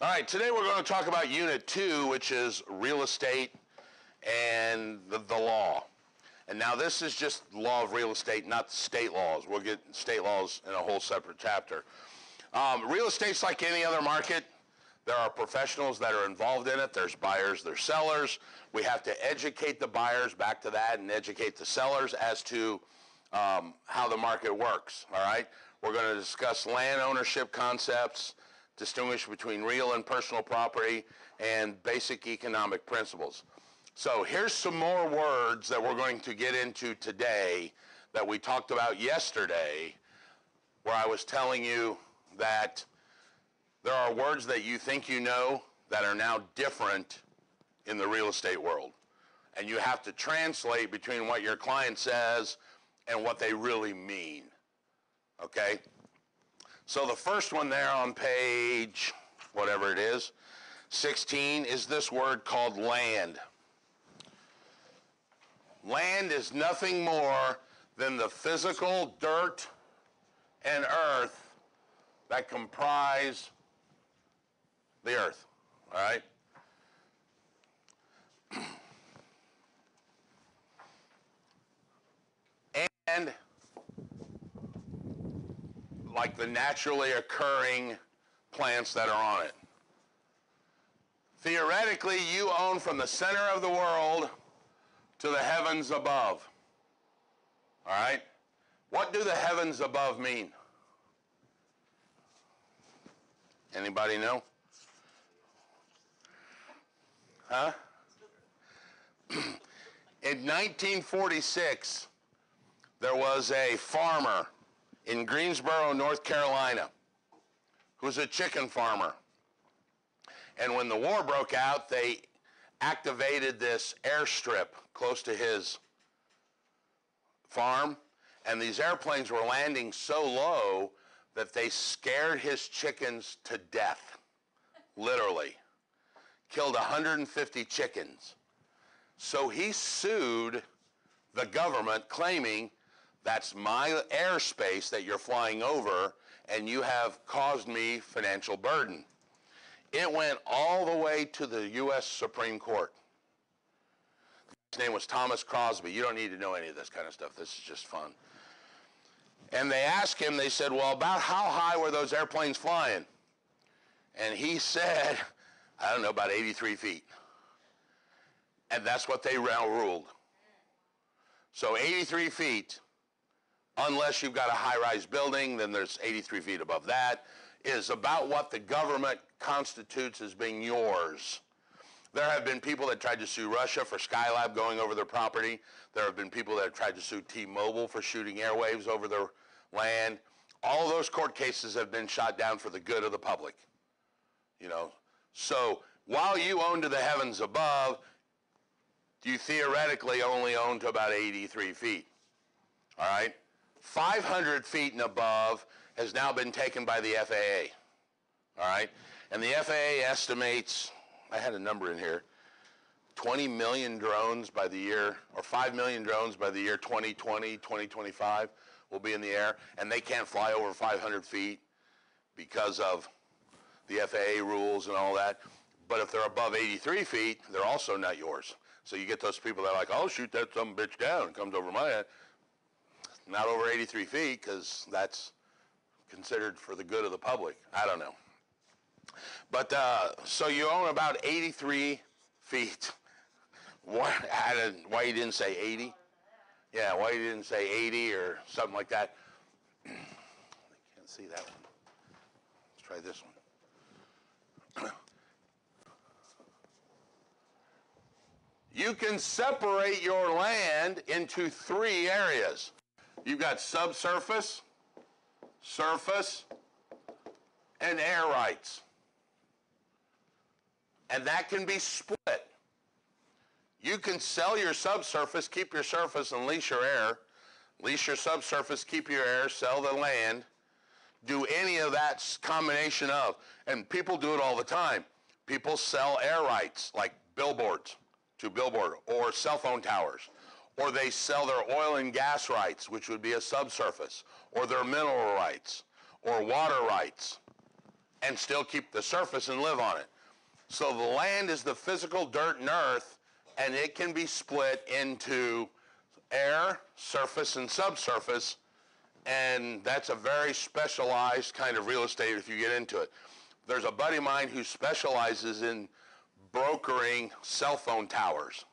All right, today we're going to talk about Unit 2, which is real estate and the law. And now this is just law of real estate, not state laws. We'll get state laws in a whole separate chapter. Real estate's like any other market. There are professionals that are involved in it. There's buyers, there's sellers. We have to educate the buyers, back to that, and educate the sellers as to how the market works, all right? We're going to discuss land ownership concepts, distinguish between real and personal property, and basic economic principles. So here's some more words that we're going to get into today that we talked about yesterday, where I was telling you that there are words that you think you know that are now different in the real estate world. And you have to translate between what your client says and what they really mean, okay? So the first one there on page, whatever it is, 16, is this word called land. Land is nothing more than the physical dirt and earth that comprise the earth, all right? And like the naturally occurring plants that are on it. Theoretically, you own from the center of the world to the heavens above. All right? What do the heavens above mean? Anybody know? Huh? In 1946, there was a farmer in Greensboro, North Carolina, who's a chicken farmer. And when the war broke out, they activated this airstrip close to his farm, and these airplanes were landing so low that they scared his chickens to death, literally. Killed 150 chickens. So he sued the government, claiming, that's my airspace that you're flying over, and you have caused me financial burden. It went all the way to the U.S. Supreme Court. His name was Thomas Crosby. You don't need to know any of this kind of stuff. This is just fun. And they asked him, they said, well, about how high were those airplanes flying? And he said, I don't know, about 83 feet. And that's what they ruled. So 83 feet, unless you've got a high-rise building, then there's 83 feet above that, is about what the government constitutes as being yours. There have been people that tried to sue Russia for Skylab going over their property. There have been people that have tried to sue T-Mobile for shooting airwaves over their land. All of those court cases have been shot down for the good of the public. You know, so while you own to the heavens above, you theoretically only own to about 83 feet. All right? 500 feet and above has now been taken by the FAA. All right? And the FAA estimates, I had a number in here, 20 million drones by the year, or 5 million drones by the year 2020, 2025 will be in the air, and they can't fly over 500 feet because of the FAA rules and all that. But if they're above 83 feet, they're also not yours. So you get those people that are like, I'll shoot that some bitch down, and comes over my head. Not over 83 feet, because that's considered for the good of the public. I don't know. But so you own about 83 feet. Why you didn't say 80? Yeah, why you didn't say 80 or something like that? I can't see that one. Let's try this one. You can separate your land into 3 areas. You've got subsurface, surface, and air rights. And that can be split. You can sell your subsurface, keep your surface, and lease your air. Lease your subsurface, keep your air, sell the land. Do any of that combination of. And people do it all the time. People sell air rights, like billboards to billboard, or cell phone towers. Or they sell their oil and gas rights, which would be a subsurface, or their mineral rights, or water rights. and still keep the surface and live on it. So the land is the physical dirt and earth, and it can be split into air, surface, and subsurface, and that's a very specialized kind of real estate if you get into it. There's a buddy of mine who specializes in brokering cell phone towers.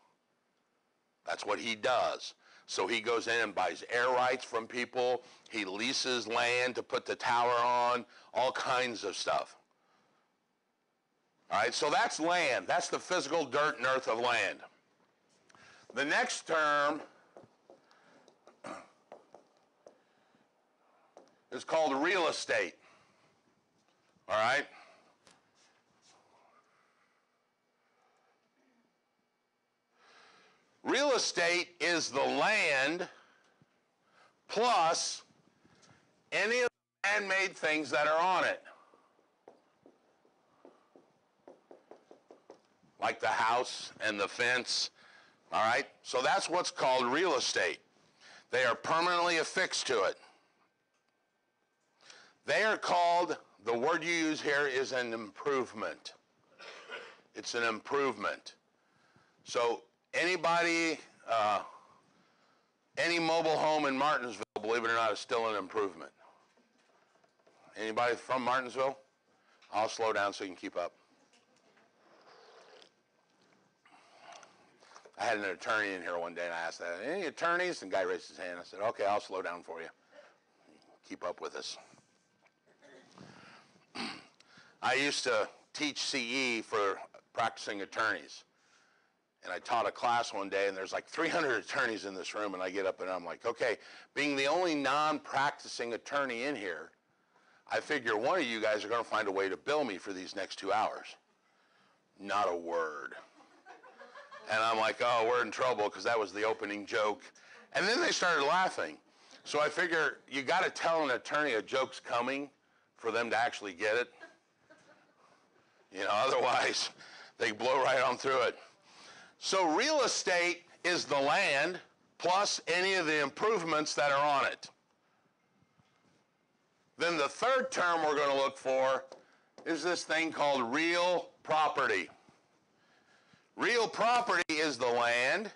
That's what he does. So he goes in and buys air rights from people. He leases land to put the tower on, all kinds of stuff. All right, so that's land. That's the physical dirt and earth of land. The next term is called real estate. All right? Real estate is the land plus any of the man-made things that are on it. Like the house and the fence. All right? So that's what's called real estate. They are permanently affixed to it. They are called, the word you use here is an improvement. It's an improvement. So anybody, any mobile home in Martinsville, believe it or not, is still an improvement. Anybody from Martinsville? I'll slow down so you can keep up. I had an attorney in here one day and I asked that, any attorneys? And the guy raised his hand. I said, okay, I'll slow down for you. Keep up with us. I used to teach CE for practicing attorneys. And I taught a class one day, and there's like 300 attorneys in this room, and I get up and I'm like, okay, being the only non-practicing attorney in here, I figure one of you guys are going to find a way to bill me for these next 2 hours. Not a word. And I'm like, oh, we're in trouble because that was the opening joke. And then they started laughing. So I figure you got to tell an attorney a joke's coming for them to actually get it. You know, otherwise they blow right on through it. So real estate is the land plus any of the improvements that are on it. Then the third term we're going to look for is this thing called real property. Real property is the land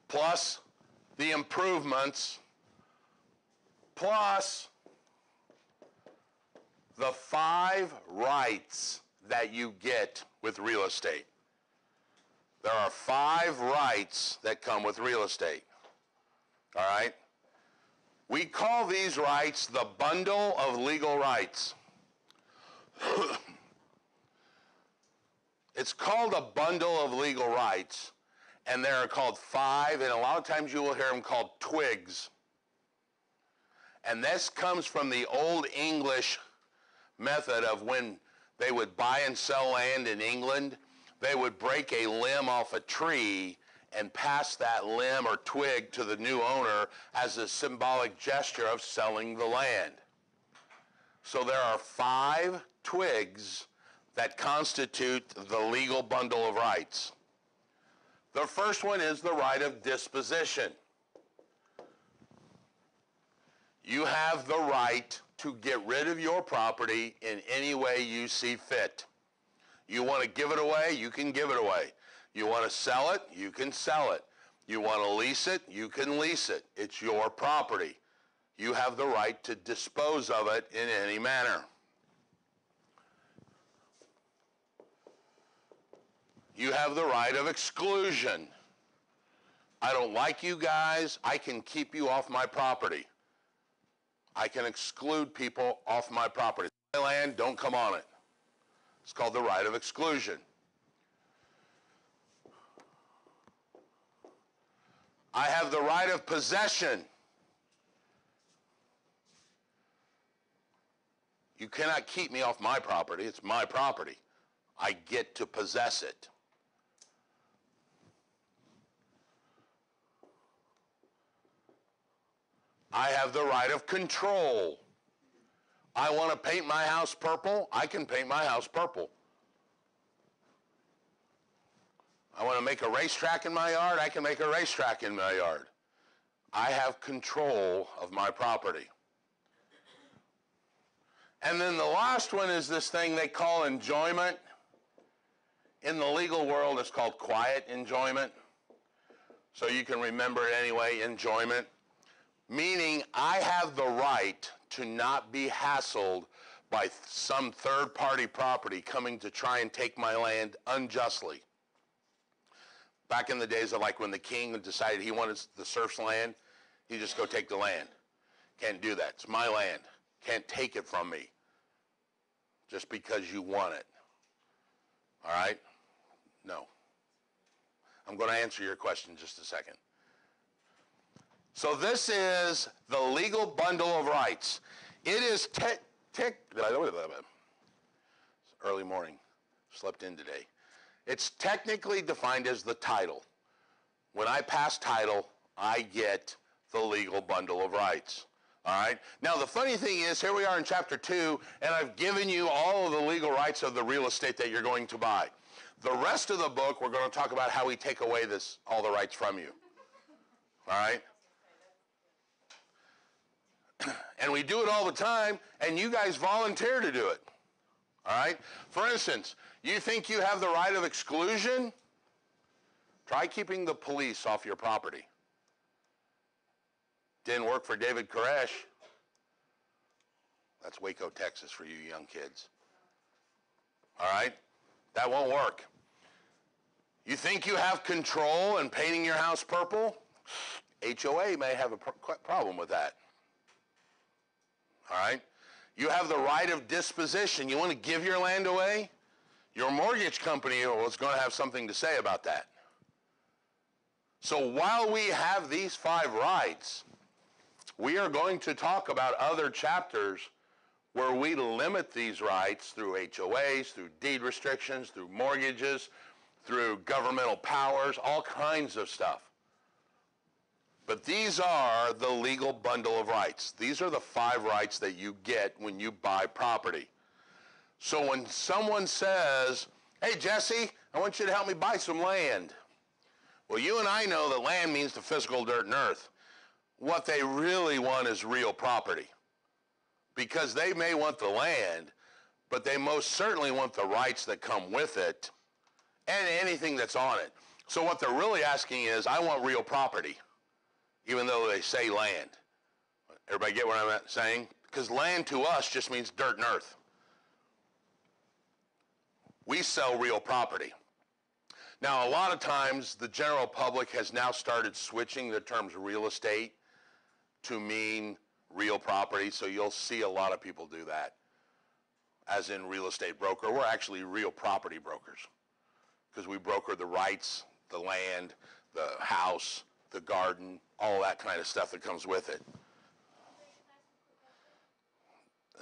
plus the improvements plus the 5 rights that you get with real estate. There are 5 rights that come with real estate. All right? We call these rights the bundle of legal rights. It's called a bundle of legal rights, and they are called 5, and a lot of times you will hear them called twigs. And this comes from the Old English method of when they would buy and sell land in England. They would break a limb off a tree and pass that limb or twig to the new owner as a symbolic gesture of selling the land. So there are 5 twigs that constitute the legal bundle of rights. The first one is the right of disposition. You have the right to get rid of your property in any way you see fit. You want to give it away, you can give it away. You want to sell it, you can sell it. You want to lease it, you can lease it. It's your property. You have the right to dispose of it in any manner. You have the right of exclusion. I don't like you guys, I can keep you off my property. I can exclude people off my property. My land, don't come on it. It's called the right of exclusion. I have the right of possession. You cannot keep me off my property. It's my property. I get to possess it. I have the right of control. I want to paint my house purple. I can paint my house purple. I want to make a racetrack in my yard. I can make a racetrack in my yard. I have control of my property. And then the last one is this thing they call enjoyment. In the legal world, it's called quiet enjoyment. So you can remember it anyway, enjoyment. Meaning I have the right to not be hassled by some third-party property coming to try and take my land unjustly. Back in the days of like when the king decided he wanted the serf's land, he just go take the land. Can't do that. It's my land. Can't take it from me just because you want it. All right? No. I'm going to answer your question in just a second. So this is the legal bundle of rights. It is early morning. Slept in today. It's technically defined as the title. When I pass title, I get the legal bundle of rights. All right? Now, the funny thing is, here we are in chapter 2, and I've given you all of the legal rights of the real estate that you're going to buy. The rest of the book, we're going to talk about how we take away all the rights from you. All right? And we do it all the time, and you guys volunteer to do it. All right? For instance, you think you have the right of exclusion? Try keeping the police off your property. Didn't work for David Koresh. That's Waco, Texas for you young kids. All right? That won't work. You think you have control in painting your house purple? HOA may have a problem with that. All right? You have the right of disposition. You want to give your land away? Your mortgage company is going to have something to say about that. So while we have these 5 rights, we are going to talk about other chapters where we limit these rights through HOAs, through deed restrictions, through mortgages, through governmental powers, all kinds of stuff. But these are the legal bundle of rights. These are the 5 rights that you get when you buy property. So when someone says, hey, Jesse, I want you to help me buy some land. Well, you and I know that land means the physical dirt and earth. What they really want is real property. Because they may want the land, but they most certainly want the rights that come with it and anything that's on it. So what they're really asking is, I want real property, even though they say land. Everybody get what I'm saying? Because land to us just means dirt and earth. We sell real property. Now, a lot of times, the general public has now started switching the terms real estate to mean real property, so you'll see a lot of people do that. As in real estate broker, we're actually real property brokers because we broker the rights, the land, the house, the garden, all that kind of stuff that comes with it.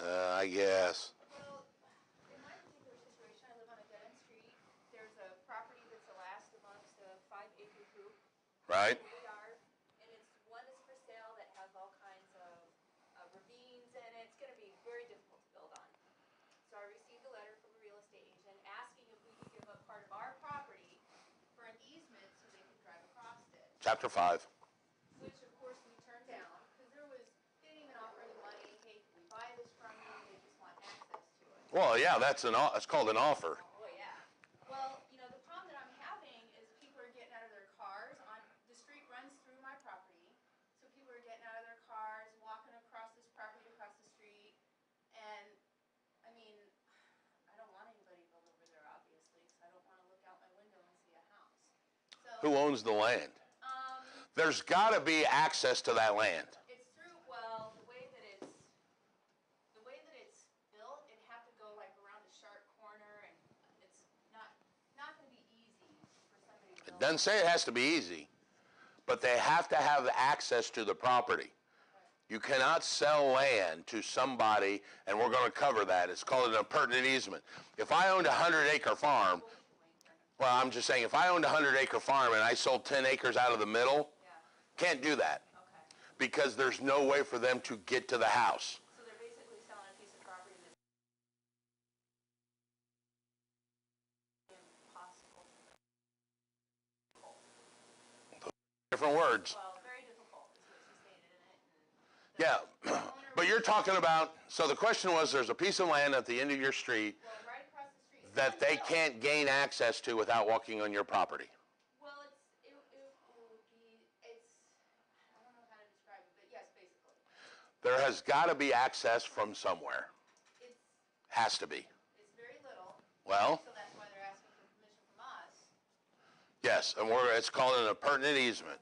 I guess. Well, in my particular situation, I live on a dead-end street. There's a property that's the last amongst a 5-acre group. Right. We are, and one is for sale that has all kinds of ravines in it. It's going to be very difficult to build on. So I received a letter from a real estate agent asking if we could give up part of our property for an easement so they could drive across it. Chapter 5. Which, of course, we turned down because they didn't even offer any money. Hey, can we buy this from you? They just want access to it. Well, yeah, that's called an offer. Oh, yeah. Well, the problem that I'm having is people are getting out of their cars. The street runs through my property, so people are getting out of their cars, walking across this property, across the street, and, I mean, I don't want anybody to build over there, obviously, because I don't want to look out my window and see a house. So, Who owns the land? There's got to be access to that land. It's through, well, the way that it's built, it'd have to go like around a sharp corner, and it's not going to be easy for somebody to build. It doesn't say it has to be easy, but they have to have access to the property. You cannot sell land to somebody, and we're going to cover that. It's called an appurtenant easement. If I owned a 100-acre farm, well, I'm just saying, if I owned a 100-acre farm and I sold 10 acres out of the middle, can't do that. Okay. Because there's no way for them to get to the house. So they're basically selling a piece of property that's impossible. Different words. Well, very difficult is what she stated in it. Yeah. The owner But you're talking about, so the question was, there's a piece of land at the end of your street Well, right across the street. that they can't gain access to without walking on your property. Well, it would be, I don't know how to describe it, but yes, basically. There has got to be access from somewhere. It's, Has to be. it's very little, Well, so that's why they're asking for permission from us. yes, and it's called an appurtenant easement.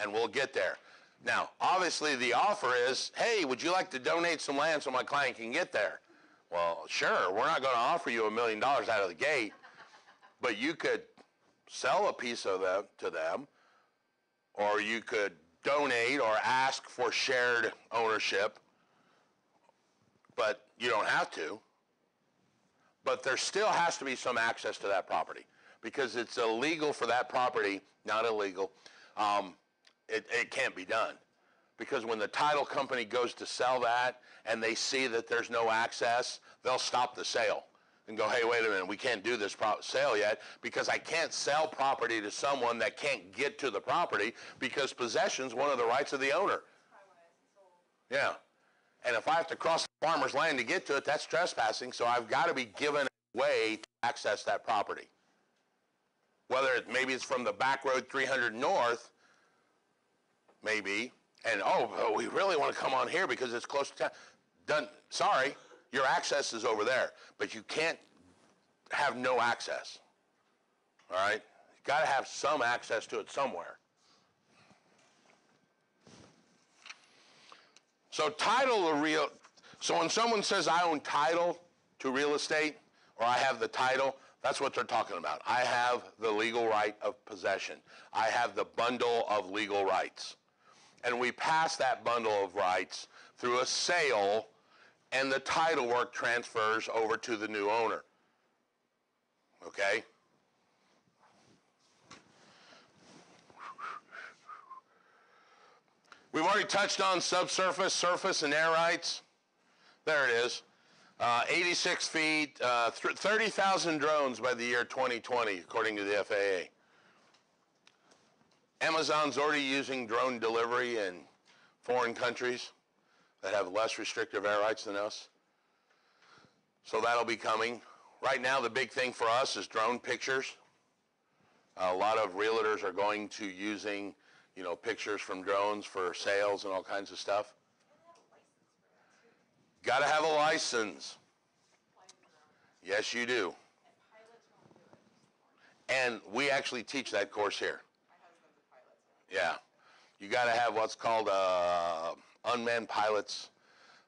And we'll get there. Now, obviously the offer is, hey, would you like to donate some land so my client can get there? Well, sure, we're not going to offer you $1 million out of the gate, but you could sell a piece of that to them, or you could donate or ask for shared ownership, but you don't have to. But there still has to be some access to that property because it's illegal for that property, not illegal, it can't be done. Because when the title company goes to sell that and they see that there's no access, they'll stop the sale and go, hey, wait a minute, we can't do this sale yet because I can't sell property to someone that can't get to the property because possession's one of the rights of the owner. Yeah. And if I have to cross the farmer's land to get to it, that's trespassing, so I've got to be given a way to access that property. Whether maybe it's from the back road 300 north, maybe, and we really want to come on here because it's close to town. Done. Sorry, your access is over there, but you can't have no access. All right? You got to have some access to it somewhere. So so when someone says I own title to real estate or I have the title, that's what they're talking about. I have the legal right of possession. I have the bundle of legal rights. And we pass that bundle of rights through a sale, and the title work transfers over to the new owner. Okay? We've already touched on subsurface, surface, and air rights. There it is. 86 feet, 30,000 drones by the year 2020, according to the FAA. Amazon's already using drone delivery in foreign countries that have less restrictive air rights than us. So that'll be coming. Right now, the big thing for us is drone pictures. A lot of realtors are going to using, pictures from drones for sales and all kinds of stuff. Got to have a license. Yes, you do. And we actually teach that course here. Yeah. You got to have what's called a unmanned pilot's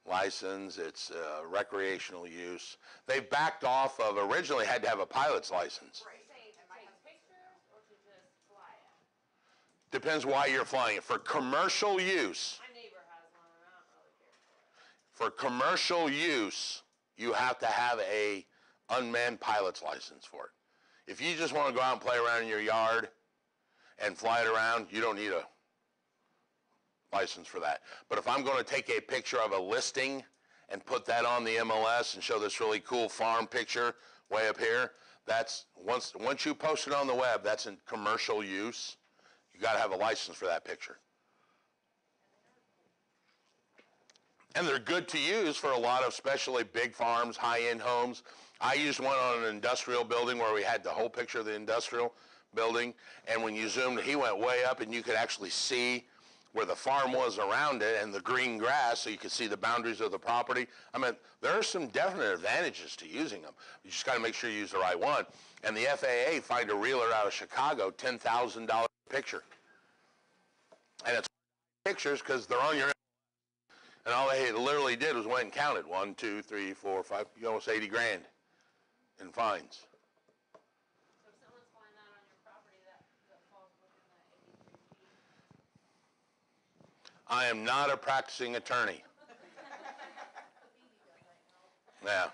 license. It's recreational use. They backed off of originally had to have a pilot's license. Right. Take pictures or to just fly it? Depends why you're flying it. For commercial use. My neighbor has one and I don't really care. For commercial use, you have to have a unmanned pilot's license for it. If you just want to go out and play around in your yard and fly it around, you don't need a license for that. But if I'm going to take a picture of a listing and put that on the MLS and show this really cool farm picture way up here, that's once you post it on the web, that's in commercial use. You got to have a license for that picture. And they're good to use for a lot of especially big farms, high-end homes. I used one on an industrial building where we had the whole picture of the industrial building, and when you zoomed, he went way up and you could actually see where the farm was around it and the green grass, so you could see the boundaries of the property. I mean, there are some definite advantages to using them. You just got to make sure you use the right one. And the FAA fined a realtor out of Chicago $10,000 picture. And it's pictures because they're on your, and all they literally did was went and counted 1, 2, 3, 4, 5, almost 80 grand in fines. So if someone's flying that on your property, that falls within that 83 feet. I am not a practicing attorney. Yeah.